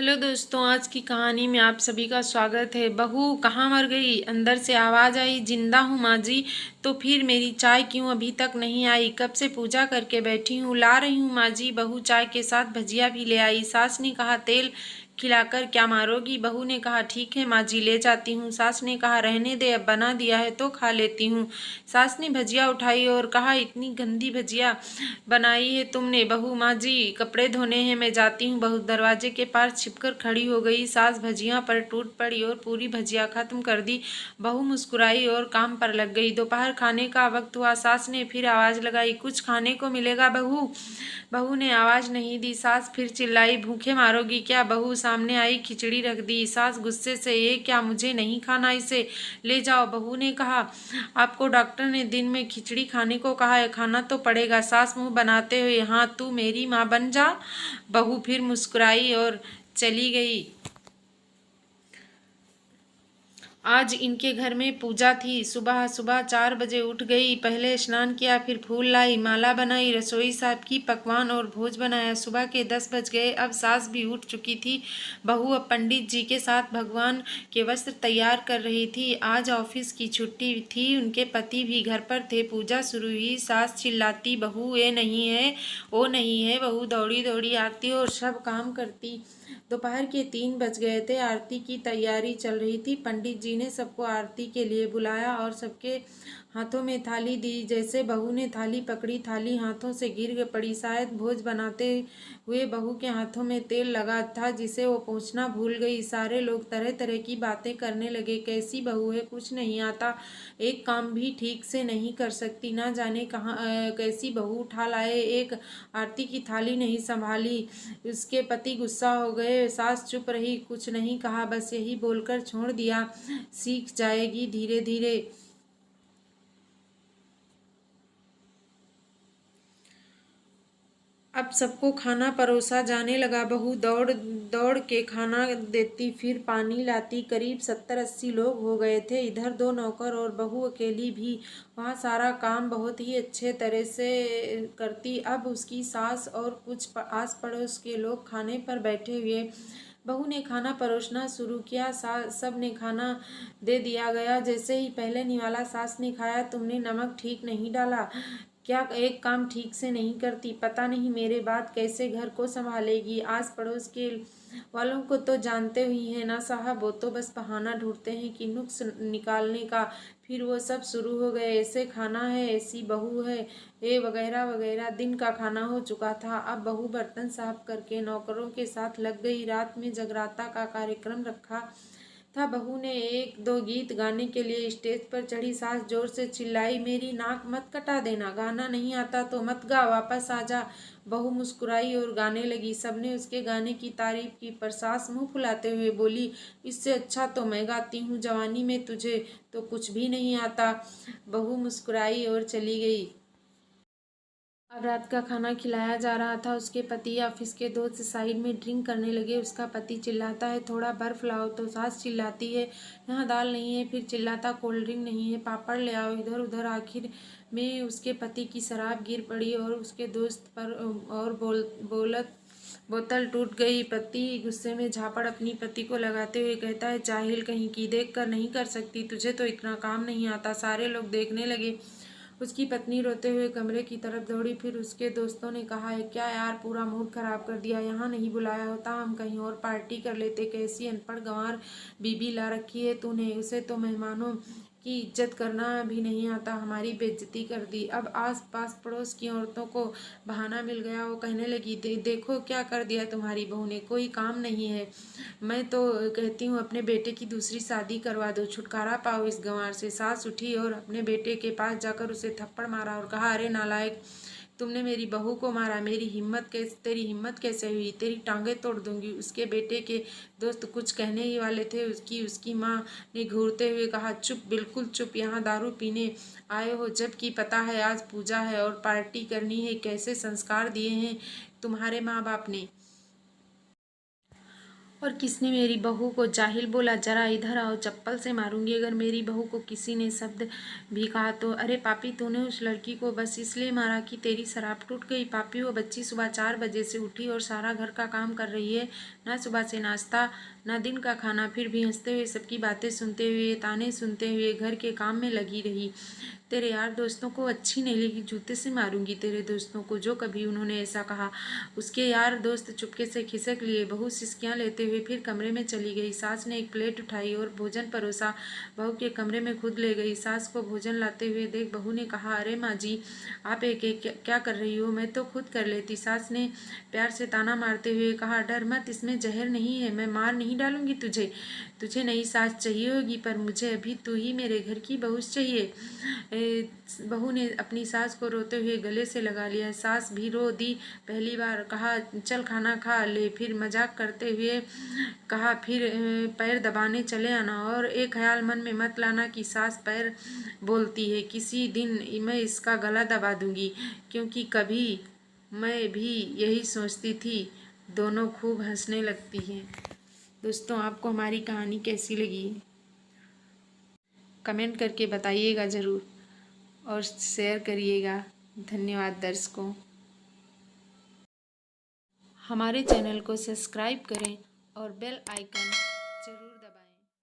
Hello दोस्तों, आज की कहानी में आप सभी का स्वागत है। बहू कहाँ मर गई? अंदर से आवाज़ आई, जिंदा हूँ माँ जी। तो फिर मेरी चाय क्यों अभी तक नहीं आई? कब से पूजा करके बैठी हूँ, ला रही हूँ माँ जी। बहू चाय के साथ भजिया भी ले आई। सास ने कहा तेल खिलाकर क्या मारोगी? बहू ने कहा ठीक है माँ जी, ले जाती हूँ। सास ने कहा रहने दे, अब बना दिया है तो खा लेती हूँ। सास ने भजिया उठाई और कहा इतनी गंदी भजिया बनाई है तुमने? बहू माँ जी कपड़े धोने हैं, मैं जाती हूँ। बहू दरवाजे के पास छिपकर खड़ी हो गई। सास भजिया पर टूट पड़ी और पूरी भजिया खत्म कर दी। बहू मुस्कुराई और काम पर लग गई। दोपहर खाने का वक्त हुआ। सास ने फिर आवाज लगाई, कुछ खाने को मिलेगा बहू? बहू ने आवाज नहीं दी। सास फिर चिल्लाई, भूखे मारोगी क्या? बहू सामने आई, खिचड़ी रख दी। सास गुस्से से, ये क्या, मुझे नहीं खाना, इसे ले जाओ। बहू ने कहा आपको डॉक्टर ने दिन में खिचड़ी खाने को कहा है, खाना तो पड़ेगा। सास मुंह बनाते हुए, हाँ तू मेरी माँ बन जा। बहू फिर मुस्कुराई और चली गई। आज इनके घर में पूजा थी। सुबह सुबह 4 बजे उठ गई। पहले स्नान किया, फिर फूल लाई, माला बनाई, रसोई साफ की, पकवान और भोज बनाया। सुबह के 10 बज गए। अब सास भी उठ चुकी थी। बहू अब पंडित जी के साथ भगवान के वस्त्र तैयार कर रही थी। आज ऑफिस की छुट्टी थी। उनके पति भी घर पर थे। पूजा शुरू हुई। सास चिल्लाती, बहू ये नहीं है, वो नहीं है। बहू दौड़ी दौड़ी आती और सब काम करती। दोपहर के 3 बज गए थे। आरती की तैयारी चल रही थी। पंडित जी ने सबको आरती के लिए बुलाया और सबके हाथों में थाली दी। जैसे बहू ने थाली पकड़ी, थाली हाथों से गिर पड़ी। शायद भोज बनाते हुए बहू के हाथों में तेल लगा था जिसे वो पोंछना भूल गई। सारे लोग तरह तरह की बातें करने लगे। कैसी बहू है, कुछ नहीं आता, एक काम भी ठीक से नहीं कर सकती, ना जाने कहाँ कैसी बहू उठा लाए, एक आरती की थाली नहीं संभाली। उसके पति गुस्सा हो गए। सास चुप रही, कुछ नहीं कहा, बस यही बोलकर छोड़ दिया, सीख जाएगी धीरे धीरे। अब सबको खाना परोसा जाने लगा। बहू दौड़ दौड़ के खाना देती, फिर पानी लाती। करीब 70-80 लोग हो गए थे। इधर 2 नौकर और बहू अकेली भी वहाँ सारा काम बहुत ही अच्छे तरह से करती। अब उसकी सास और कुछ आस पड़ोस के लोग खाने पर बैठे हुए। बहू ने खाना परोसना शुरू किया। सब ने खाना दे दिया गया। जैसे ही पहले निवाला सास ने खाया, तुमने नमक ठीक नहीं डाला, क्या एक काम ठीक से नहीं करती, पता नहीं मेरे बाद कैसे घर को संभालेगी। आस पड़ोस के वालों को तो जानते ही हैं ना साहब, वो तो बस बहाना ढूंढते हैं कि नुक्स निकालने का। फिर वो सब शुरू हो गए, ऐसे खाना है, ऐसी बहू है, ये वगैरह वगैरह। दिन का खाना हो चुका था। अब बहू बर्तन साफ करके नौकरों के साथ लग गई। रात में जगराता का कार्यक्रम रखा था। बहू ने 1-2 गीत गाने के लिए स्टेज पर चढ़ी। सास जोर से चिल्लाई, मेरी नाक मत कटा देना, गाना नहीं आता तो मत गा, वापस आ जा। बहू मुस्कुराई और गाने लगी। सबने उसके गाने की तारीफ की, पर सास मुंह फुलाते हुए बोली, इससे अच्छा तो मैं गाती हूँ, जवानी में तुझे तो कुछ भी नहीं आता। बहू मुस्कुराई और चली गई। अब रात का खाना खिलाया जा रहा था। उसके पति ऑफिस के दोस्त साइड में ड्रिंक करने लगे। उसका पति चिल्लाता है, थोड़ा बर्फ लाओ, तो सास चिल्लाती है, यहाँ दाल नहीं है। फिर चिल्लाता, कोल्ड ड्रिंक नहीं है, पापड़ ले आओ। इधर उधर आखिर में उसके पति की शराब गिर पड़ी और उसके दोस्त पर और बोलत बोतल टूट गई। पति गुस्से में झापड़ अपनी पति को लगाते हुए कहता है, जाहिल कहीं की, देख कर नहीं कर सकती, तुझे तो इतना काम नहीं आता। सारे लोग देखने लगे। उसकी पत्नी रोते हुए कमरे की तरफ दौड़ी। फिर उसके दोस्तों ने कहा है, क्या यार, पूरा मूड खराब कर दिया, यहाँ नहीं बुलाया होता, हम कहीं और पार्टी कर लेते। कैसी अनपढ़ गंवार बीबी ला रखी है तूने, उसे तो मेहमानों की इज्जत करना भी नहीं आता, हमारी बेइज्जती कर दी। अब आस पास पड़ोस की औरतों को बहाना मिल गया। वो कहने लगी, देखो क्या कर दिया तुम्हारी बहू ने, कोई काम नहीं है। मैं तो कहती हूँ अपने बेटे की दूसरी शादी करवा दो, छुटकारा पाओ इस गंवार से। सास उठी और अपने बेटे के पास जाकर उसे थप्पड़ मारा और कहा, अरे नालायक, तुमने मेरी बहू को मारा, तेरी हिम्मत कैसे हुई, तेरी टांगे तोड़ दूंगी। उसके बेटे के दोस्त कुछ कहने ही वाले थे। उसकी माँ ने घूरते हुए कहा, चुप, बिल्कुल चुप, यहाँ दारू पीने आए हो, जबकि पता है आज पूजा है और पार्टी करनी है। कैसे संस्कार दिए हैं तुम्हारे माँ बाप ने। और और किसने मेरी बहू को जाहिल बोला? जरा इधर आओ, चप्पल से मारूंगी अगर मेरी बहू को किसी ने शब्द भी कहा तो। अरे पापी, तूने उस लड़की को बस इसलिए मारा कि तेरी शराब टूट गई? पापी, वो बच्ची सुबह 4 बजे से उठी और सारा घर का काम कर रही है, ना सुबह से नाश्ता ना दिन का खाना, फिर भी हंसते हुए सबकी बातें सुनते हुए ताने सुनते हुए घर के काम में लगी रही। तेरे यार दोस्तों को अच्छी नहीं लगी, जूते से मारूंगी तेरे दोस्तों को जो कभी उन्होंने ऐसा कहा। उसके यार दोस्त चुपके से खिसक लिए। बहू सिसकियां लेते हुए फिर कमरे में चली गई। सास ने एक प्लेट उठाई और भोजन परोसा, बहू के कमरे में खुद ले गई। सास को भोजन लाते हुए देख बहू ने कहा, अरे माँ जी, आप एक एक क्या कर रही हो? मैं तो खुद कर लेती। सास ने प्यार से ताना मारते हुए कहा, डर मत, इसमें जहर नहीं है, मैं मार नहीं डालूंगी तुझे। तुझे नई सास चाहिए होगी, पर मुझे अभी तू ही मेरे घर की बहू चाहिए। बहू ने अपनी सास को रोते हुए गले से लगा लिया। सास भी रो दी। पहली बार कहा, चल खाना खा ले, फिर मजाक करते हुए कहा, फिर पैर दबाने चले आना, और एक ख्याल मन में मत लाना कि सास पैर बोलती है। किसी दिन मैं इसका गला दबा दूंगी, क्योंकि कभी मैं भी यही सोचती थी। दोनों खूब हंसने लगती हैं। दोस्तों, आपको हमारी कहानी कैसी लगी कमेंट करके बताइएगा ज़रूर, और शेयर करिएगा। धन्यवाद दर्शकों। हमारे चैनल को सब्सक्राइब करें और बेल आइकन